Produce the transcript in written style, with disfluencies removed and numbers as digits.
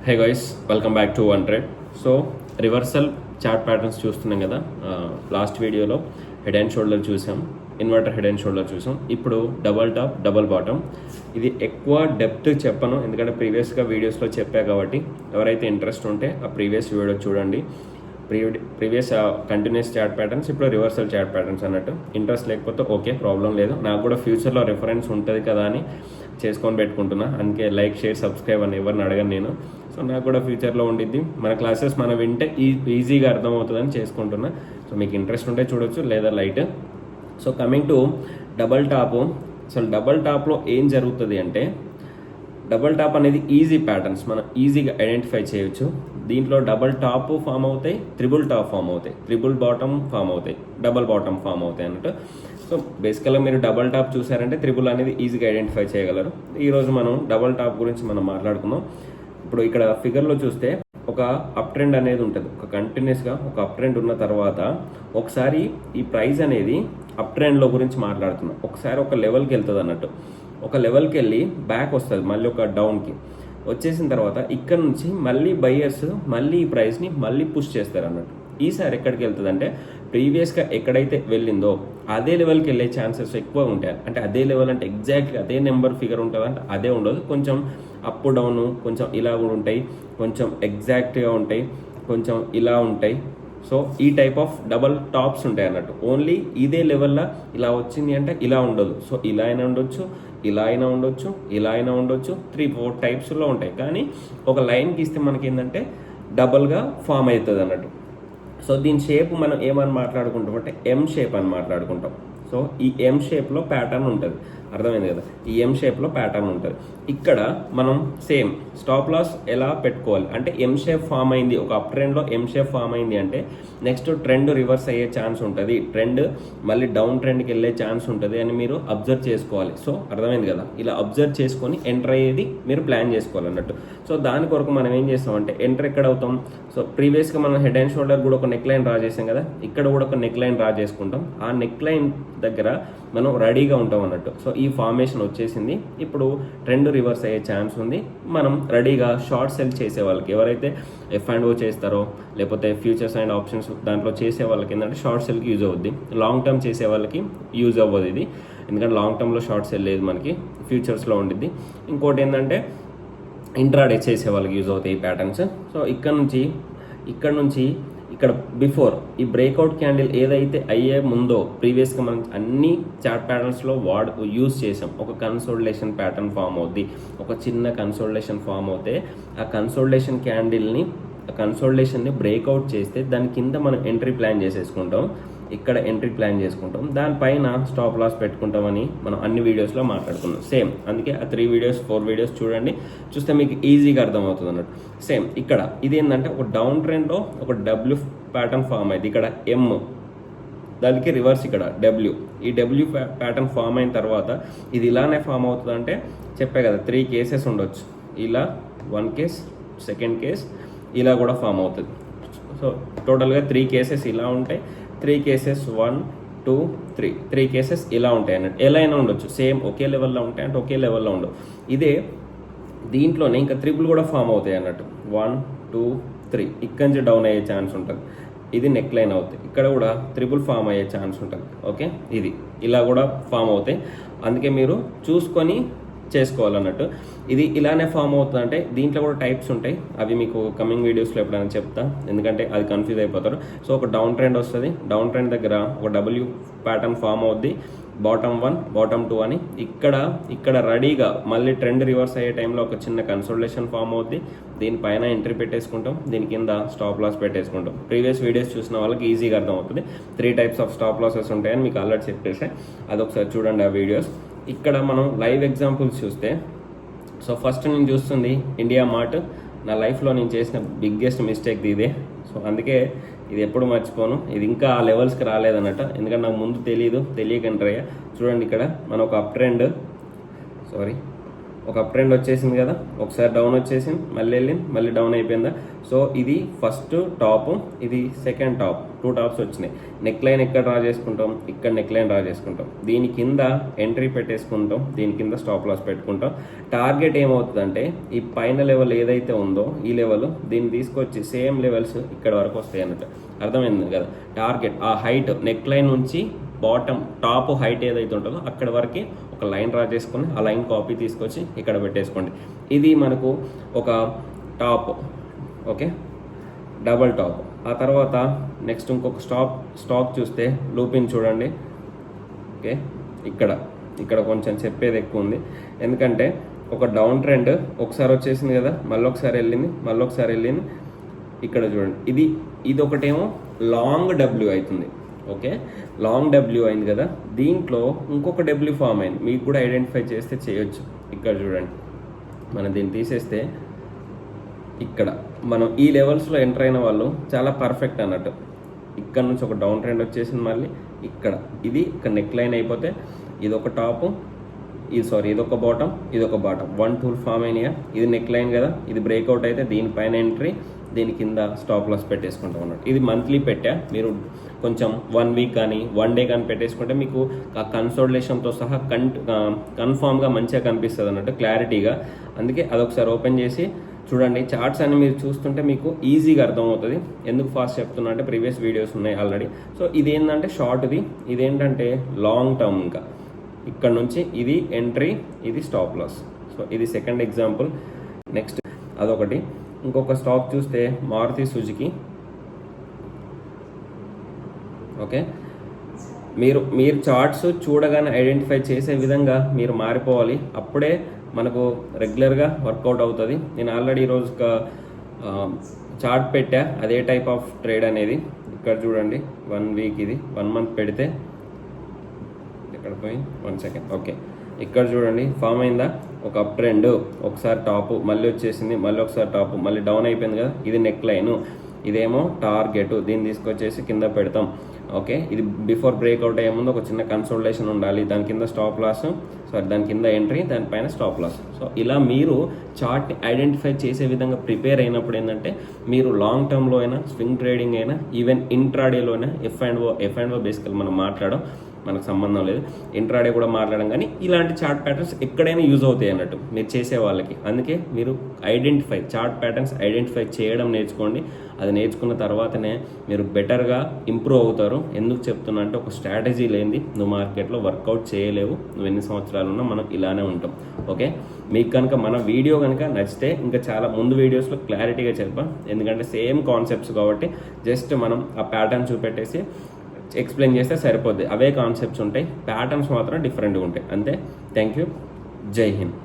Hey guys, welcome back to 100. So reversal chart patterns చూస్తున్నాం కదా. Last వీడియోలో head and shoulder చూసాం, inverter head and shoulder చూసాం. ఇప్పుడు డబల్ టాప్ డబల్ బాటమ్. ఇది ఎక్కువ డెప్త్ చెప్పను, ఎందుకంటే ప్రీవియస్గా వీడియోస్లో చెప్పా కాబట్టి ఎవరైతే ఇంట్రెస్ట్ ఉంటే ఆ ప్రీవియస్ వీడియో చూడండి. ప్రీవియస్ కంటిన్యూస్ చార్ట్ ప్యాటర్న్స్, ఇప్పుడు రివర్సల్ చార్ట్ ప్యాటర్న్స్ అన్నట్టు. ఇంట్రెస్ట్ లేకపోతే ఓకే, ప్రాబ్లం లేదు. నాకు కూడా ఫ్యూచర్లో రిఫరెన్స్ ఉంటుంది కదా అని చేసుకొని పెట్టుకుంటున్నా. అందుకే లైక్, షేర్, సబ్స్క్రైబ్ అని ఎవరిని అడగను నేను. సో నాకు కూడా ఫ్యూచర్లో ఉండిద్ది. మన క్లాసెస్ మనం వింటే ఈజీగా అర్థమవుతుందని చేసుకుంటున్నా. సో మీకు ఇంట్రెస్ట్ ఉంటే చూడొచ్చు, లేదా light. So coming to double tap. అసలు డబల్ టాప్లో ఏం జరుగుతుంది అంటే, డబల్ టాప్ అనేది ఈజీ ప్యాటర్న్స్, మనం ఈజీగా ఐడెంటిఫై చేయొచ్చు. దీంట్లో డబల్ టాప్ ఫామ్ అవుతాయి, త్రిబుల్ టాప్ ఫామ్ అవుతాయి, త్రిబుల్ బాటమ్ ఫామ్ అవుతాయి, డబల్ బాటమ్ ఫామ్ అవుతాయి అన్నట్టు. సో బేసికల్గా మీరు డబల్ టాప్ చూసారంటే త్రిబుల్ అనేది ఈజీగా ఐడెంటిఫై చేయగలరు. ఈరోజు మనం డబల్ టాప్ గురించి మనం మాట్లాడుకుందాం. ఇప్పుడు ఇక్కడ ఫిగర్లో చూస్తే ఒక అప్ ట్రెండ్ అనేది ఉంటుంది. ఒక కంటిన్యూస్గా ఒక అప్ ట్రెండ్ ఉన్న తర్వాత ఒకసారి ఈ ప్రైస్ అనేది అప్ ట్రెండ్లో గురించి మాట్లాడుతున్నాం. ఒకసారి ఒక లెవెల్కి వెళ్తుంది అన్నట్టు. ఒక లెవెల్కి వెళ్ళి బ్యాక్ వస్తుంది, మళ్ళీ ఒక డౌన్కి వచ్చేసిన తర్వాత ఇక్కడ నుంచి మళ్ళీ బయ్యర్స్ మళ్ళీ ఈ ప్రైస్ని మళ్ళీ పుష్ చేస్తారు అన్నట్టు. ఈసారి ఎక్కడికి వెళ్తుంది అంటే, ప్రీవియస్గా ఎక్కడైతే వెళ్ళిందో అదే లెవెల్కి వెళ్ళే ఛాన్సెస్ ఎక్కువ ఉంటాయి. అంటే అదే లెవెల్ అంటే ఎగ్జాక్ట్లీ అదే నెంబర్ ఫిగర్ ఉంటుంది అంటే అదే ఉండదు. కొంచెం అప్ డౌన్, కొంచెం ఇలా కూడా ఉంటాయి, కొంచెం ఎగ్జాక్ట్గా ఉంటాయి, కొంచెం ఇలా ఉంటాయి. సో ఈ టైప్ ఆఫ్ డబల్ టాప్స్ ఉంటాయి అన్నట్టు. ఓన్లీ ఇదే లెవెల్లో ఇలా వచ్చింది అంటే ఇలా ఉండదు. సో ఇలా అయినా ఉండొచ్చు, ఇలా అయినా ఉండొచ్చు, ఇలా అయినా ఉండొచ్చు, 3-4 టైప్స్లో ఉంటాయి. కానీ ఒక లైన్కి ఇస్తే మనకి ఏంటంటే డబల్గా ఫామ్ అవుతుంది అన్నట్టు. సో దీని షేప్ మనం ఏమని మాట్లాడుకుంటాం అంటే ఎం షేప్ అని మాట్లాడుకుంటాం. సో ఈ ఎం షేప్లో ప్యాటర్న్ ఉంటుంది, అర్థమైంది కదా. ఈ ఎం షేప్లో ప్యాటర్న్ ఉంటుంది. ఇక్కడ మనం సేమ్ స్టాప్ లాస్ ఎలా పెట్టుకోవాలి అంటే, ఎం షేప్ ఫామ్ అయింది, ఒక అప్ ట్రెండ్లో ఎం షేప్ ఫామ్ అయింది అంటే నెక్స్ట్ ట్రెండ్ రివర్స్ అయ్యే ఛాన్స్ ఉంటుంది, ట్రెండ్ మళ్ళీ డౌన్ ట్రెండ్కి వెళ్ళే ఛాన్స్ ఉంటుంది అని మీరు అబ్జర్వ్ చేసుకోవాలి. సో అర్థమైంది కదా. ఇలా అబ్జర్వ్ చేసుకొని ఎంటర్ అయ్యేది మీరు ప్లాన్ చేసుకోవాలి అన్నట్టు. సో దాని కొరకు మనం ఏం చేస్తామంటే, ఎంటర్ ఎక్కడ అవుతాం. సో ప్రీవియస్గా మనం హెడ్ అండ్ షోల్డర్ కూడా ఒక నెక్ లైన్ డ్రా చేసాం కదా, ఇక్కడ కూడా ఒక నెక్ లైన్ డ్రా చేసుకుంటాం. ఆ నెక్ లైన్ దగ్గర మనం రెడీగా ఉంటాం అన్నట్టు. సో ఈ ఫార్మేషన్ వచ్చేసింది. ఇప్పుడు ట్రెండ్ రివర్స్ అయ్యే ఛాన్స్ ఉంది. మనం రెడీగా షార్ట్ సెల్ చేసే వాళ్ళకి, ఎవరైతే F&O చేస్తారో లేకపోతే ఫ్యూచర్స్ అండ్ ఆప్షన్స్ దాంట్లో చేసే వాళ్ళకి ఏంటంటే షార్ట్ సెల్కి యూజ్ అవుద్ది. లాంగ్ టర్మ్ చేసే వాళ్ళకి యూజ్ అవ్వదు ఇది, ఎందుకంటే లాంగ్ టర్మ్లో షార్ట్ సెల్ లేదు మనకి, ఫ్యూచర్స్లో ఉండిద్ది. ఇంకోటి ఏంటంటే ఇంట్రాడే చేసే వాళ్ళకి యూజ్ అవుతాయి ఈ ప్యాటర్న్స్. సో ఇక్కడ నుంచి ఇక్కడ బిఫోర్ ఈ బ్రేక్అవుట్ క్యాండిల్ ఏదైతే అయ్యే ముందో, ప్రీవియస్గా మనం అన్ని చార్ట్ ప్యాటర్న్స్లో యూజ్ చేసాం. ఒక కన్సోలిడేషన్ ప్యాటర్న్ ఫామ్ అవుద్ది, ఒక చిన్న కన్సోలిడేషన్ ఫామ్ అవుతే ఆ కన్సోలిడేషన్ని బ్రేక్అవుట్ చేస్తే దాని కింద మనం ఎంట్రీ ప్లాన్ చేసేసుకుంటాం. ఇక్కడ ఎంట్రీ ప్లాన్ చేసుకుంటాం, దానిపైన స్టాప్ లాస్ పెట్టుకుంటామని మనం అన్ని వీడియోస్లో మాట్లాడుకున్నాం. సేమ్ అందుకే ఆ 4 వీడియోస్ చూడండి, చూస్తే మీకు ఈజీగా అర్థమవుతుంది అన్నట్టు. సేమ్ ఇక్కడ ఇది ఏంటంటే ఒక డౌన్ ట్రెండ్లో ఒక డబ్ల్యూ ప్యాటర్న్ ఫామ్ అయింది. ఇక్కడ ఎం, దానికి రివర్స్ ఇక్కడ డబ్ల్యూ. ఈ డబ్ల్యూ ప్యాటర్న్ ఫామ్ అయిన తర్వాత ఇది ఇలానే ఫామ్ అవుతుంది అంటే చెప్పే కదా, 3 కేసెస్ ఉండొచ్చు. ఇలా 1 కేస్, సెకండ్ కేస్ ఇలా కూడా ఫామ్ అవుతుంది. సో టోటల్గా 3 కేసెస్ ఇలా ఉంటాయి, 3 కేసెస్ 1, 2, 3 కేసెస్ ఇలా ఉంటాయి అన్నట్టు. ఎలా అయినా ఉండొచ్చు, సేమ్ ఒకే లెవెల్లో ఉంటాయి అంటే ఒకే లెవెల్లో ఉండవు. ఇదే దీంట్లోనే ఇంకా త్రిబుల్ కూడా ఫామ్ అవుతాయి అన్నట్టు. 1, 2, 3 ఇక్కడి నుంచి డౌన్ అయ్యే ఛాన్స్ ఉంటుంది. ఇది నెక్ లైన్ అవుతుంది, ఇక్కడ కూడా త్రిబుల్ ఫామ్ అయ్యే ఛాన్స్ ఉంటుంది. ఓకే, ఇది ఇలా కూడా ఫామ్ అవుతాయి. అందుకే మీరు చూసుకొని చేసుకోవాలన్నట్టు. ఇది ఇలానే ఫామ్ అవుతుంది అంటే దీంట్లో కూడా టైప్స్ ఉంటాయి, అవి మీకు కమింగ్ వీడియోస్లో ఎప్పుడైనా చెప్తా, ఎందుకంటే అది కన్ఫ్యూజ్ అయిపోతారు. సో ఒక డౌన్ ట్రెండ్ వస్తుంది, డౌన్ ట్రెండ్ దగ్గర ఒక డబ్ల్యూ ప్యాటర్న్ ఫామ్ అవుద్ది, బాటమ్ 1, బాటమ్ 2 అని. ఇక్కడ రెడీగా మళ్ళీ ట్రెండ్ రివర్స్ అయ్యే టైంలో ఒక చిన్న కన్సోలిడేషన్ ఫామ్ అవుద్ది. దీనిపైన ఎంట్రీ పెట్టేసుకుంటాం, దీని కింద స్టాప్ లాస్ పెట్టేసుకుంటాం. ప్రీవియస్ వీడియోస్ చూసిన వాళ్ళకి ఈజీగా అర్థమవుతుంది. 3 టైప్స్ ఆఫ్ స్టాప్ లాసెస్ ఉంటాయని మీకు ఆల్రెడీ చెప్పేసి, అదొకసారి చూడండి ఆ వీడియోస్. ఇక్కడ మనం లైవ్ ఎగ్జాంపుల్స్ చూస్తే, సో ఫస్ట్ నేను చూస్తుంది ఇండియా మార్ట్. నా లైఫ్లో నేను చేసిన బిగ్గెస్ట్ మిస్టేక్ ఇదే. సో అందుకే ఇది ఎప్పుడు మర్చిపోను. ఇది ఇంకా ఆ లెవెల్స్కి రాలేదన్నట్టు, ఎందుకంటే నాకు ముందు తెలియక ఎంటర్ అయ్యా. చూడండి ఇక్కడ మనం ఒక అప్ ట్రెండ్, ఒక అప్ ట్రెండ్ వచ్చేసింది కదా, ఒకసారి డౌన్ వచ్చేసింది, మళ్ళీ వెళ్ళింది, మళ్ళీ డౌన్ అయిపోయిందా. సో ఇది ఫస్ట్ టాప్, ఇది సెకండ్ టాప్, 2 టాప్స్ వచ్చినాయి. నెక్ లైన్ ఎక్కడ డ్రా చేసుకుంటాం, ఇక్కడ నెక్ లైన్ డ్రా చేసుకుంటాం, దీని కింద ఎంట్రీ పెట్టేసుకుంటాం, దీని కింద స్టాప్ లాస్ పెట్టుకుంటాం. టార్గెట్ ఏమవుతుందంటే ఈ పైన లెవెల్ ఏదైతే ఉందో ఈ లెవెల్ దీన్ని తీసుకొచ్చి సేమ్ లెవెల్స్ ఇక్కడ వరకు వస్తాయి అన్నట్టు. అర్థమైంది కదా. టార్గెట్ ఆ హైట్ నెక్ లైన్ నుంచి బాటమ్ టాప్ హైట్ ఏదైతే ఉంటుందో అక్కడ వరకు ఒక లైన్ డ్రా చేసుకొని ఆ లైన్ కాపీ తీసుకొచ్చి ఇక్కడ పెట్టేసుకోండి. ఇది మనకు ఒక టాప్, ఓకే, డబల్ టాప్. ఆ తర్వాత నెక్స్ట్ ఇంకొక స్టాక్ చూస్తే లూపిన్ చూడండి. ఓకే, ఇక్కడ కొంచెం చెప్పేది ఎక్కువ ఉంది, ఎందుకంటే ఒక డౌన్ ట్రెండ్ ఒకసారి వచ్చేసింది కదా, మళ్ళీ ఒకసారి వెళ్ళింది. ఇక్కడ చూడండి, ఇది ఒకటేమో లాంగ్ డబ్ల్యూ అవుతుంది. ఓకే, లాంగ్ డబ్ల్యూ అయింది కదా, దీంట్లో ఇంకొక డబ్ల్యూ ఫామ్ అయింది, మీకు కూడా ఐడెంటిఫై చేస్తే చేయొచ్చు. ఇక్కడ చూడండి, మనం దీన్ని తీసేస్తే ఇక్కడ మనం ఈ లెవెల్స్లో ఎంటర్ అయిన వాళ్ళు చాలా పర్ఫెక్ట్ అన్నట్టు. ఇక్కడ నుంచి ఒక డౌన్ ట్రెండ్ వచ్చేసింది, మళ్ళీ ఇది ఇక్కడ నెక్ లైన్ అయిపోతే ఇది ఒక టాపు, ఇది ఒక బాటమ్, 1 టూల్ ఫామ్ అయినాయా. ఇది నెక్ లైన్ కదా, ఇది బ్రేక్అవుట్ అయితే దీనిపైన ఎంట్రీ, దీని కింద స్టాప్ లాస్ పెట్టేసుకుంటాం అన్నట్టు. ఇది మంత్లీ పెట్టా, మీరు కొంచెం 1 వీక్ కానీ 1 డే కానీ పెట్టేసుకుంటే మీకు ఆ కన్సోలిడేషన్తో సహా కన్ఫామ్గా మంచిగా కనిపిస్తుంది అన్నట్టు, క్లారిటీగా. అందుకే అదొకసారి ఓపెన్ చేసి చూడండి. చార్ట్స్ అన్ని మీరు చూస్తుంటే మీకు ఈజీగా అర్థమవుతుంది. ఎందుకు ఫాస్ట్ చెప్తున్నా అంటే ప్రీవియస్ వీడియోస్ ఉన్నాయి ఆల్రెడీ. సో ఇదేంటంటే షార్ట్ది, ఇదేంటంటే లాంగ్ టర్మ్. ఇంకా ఇక్కడ నుంచి ఇది ఎంట్రీ, ఇది స్టాప్ లాస్. సో ఇది సెకండ్ ఎగ్జాంపుల్. నెక్స్ట్ అదొకటి. ఇంకొక స్టాక్ చూస్తే మారుతి సుజుకి. ఓకే, మీరు చార్ట్స్ చూడగానే ఐడెంటిఫై చేసే విధంగా మీరు మారిపోవాలి, అప్పుడే మనకు రెగ్యులర్గా వర్కౌట్ అవుతుంది. నేను ఆల్రెడీ ఈరోజు చార్ట్ పెట్టా, అదే టైప్ ఆఫ్ ట్రేడ్ అనేది. ఇక్కడ చూడండి, 1 వీక్, ఇది 1 మంత్ పెడితే ఎక్కడ పోయింది, 1 సెకండ్. ఓకే, ఇక్కడ చూడండి, ఫామ్ అయిందా ఒక అప్ ట్రెండ్, ఒకసారి టాపు, మళ్ళీ వచ్చేసింది, మళ్ళీ ఒకసారి టాపు, మళ్ళీ డౌన్ అయిపోయింది కదా. ఇది నెక్ లైను, ఇదేమో టార్గెట్, దీన్ని తీసుకొచ్చేసి కింద పెడతాం. ఓకే, ఇది బిఫోర్ బ్రేక్అవుట్ అయ్యే ముందు ఒక చిన్న కన్సోలిడేషన్ ఉండాలి, దాని కింద స్టాప్ లాస్, దాని కింద ఎంట్రీ, దానిపైన స్టాప్ లాస్. సో ఇలా మీరు చార్ట్ని ఐడెంటిఫై చేసే విధంగా ప్రిపేర్ అయినప్పుడు ఏంటంటే మీరు లాంగ్ టర్మ్లో అయినా, స్వింగ్ ట్రేడింగ్ అయినా, ఈవెన్ ఇంట్రాడేలో అయినా, ఎఫ్ అండ్ ఓ బేసికల్ మనం మాట్లాడడం, మనకు సంబంధం లేదు, ఇంట్రాడే కూడా మాట్లాడడం, కానీ ఇలాంటి చార్ట్ ప్యాటర్న్స్ ఎక్కడైనా యూజ్ అవుతాయి అన్నట్టు మీరు చేసే వాళ్ళకి. అందుకే మీరు చార్ట్ ప్యాటర్న్స్ ఐడెంటిఫై చేయడం నేర్చుకోండి. అది నేర్చుకున్న తర్వాతనే మీరు బెటర్గా ఇంప్రూవ్ అవుతారు. ఎందుకు చెప్తున్నా అంటే ఒక స్ట్రాటజీ లేనిది నువ్వు మార్కెట్లో వర్కౌట్ చేయలేవు. నువ్వు ఎన్ని సంవత్సరాలు ఉన్నా మనం ఇలానే ఉంటాం. ఓకే, మీకు కనుక మన వీడియో కనుక నచ్చితే ఇంకా చాలా ముందు వీడియోస్లో క్లారిటీగా చెప్పాం, ఎందుకంటే సేమ్ కాన్సెప్ట్స్ కాబట్టి జస్ట్ మనం ఆ ప్యాటర్న్ చూపెట్టేసి ఎక్స్ప్లెయిన్ చేస్తే సరిపోద్ది. అవే కాన్సెప్ట్స్ ఉంటాయి, ప్యాటర్న్స్ మాత్రం డిఫరెంట్గా ఉంటాయి అంతే. థ్యాంక్ యూ, జై హింద్.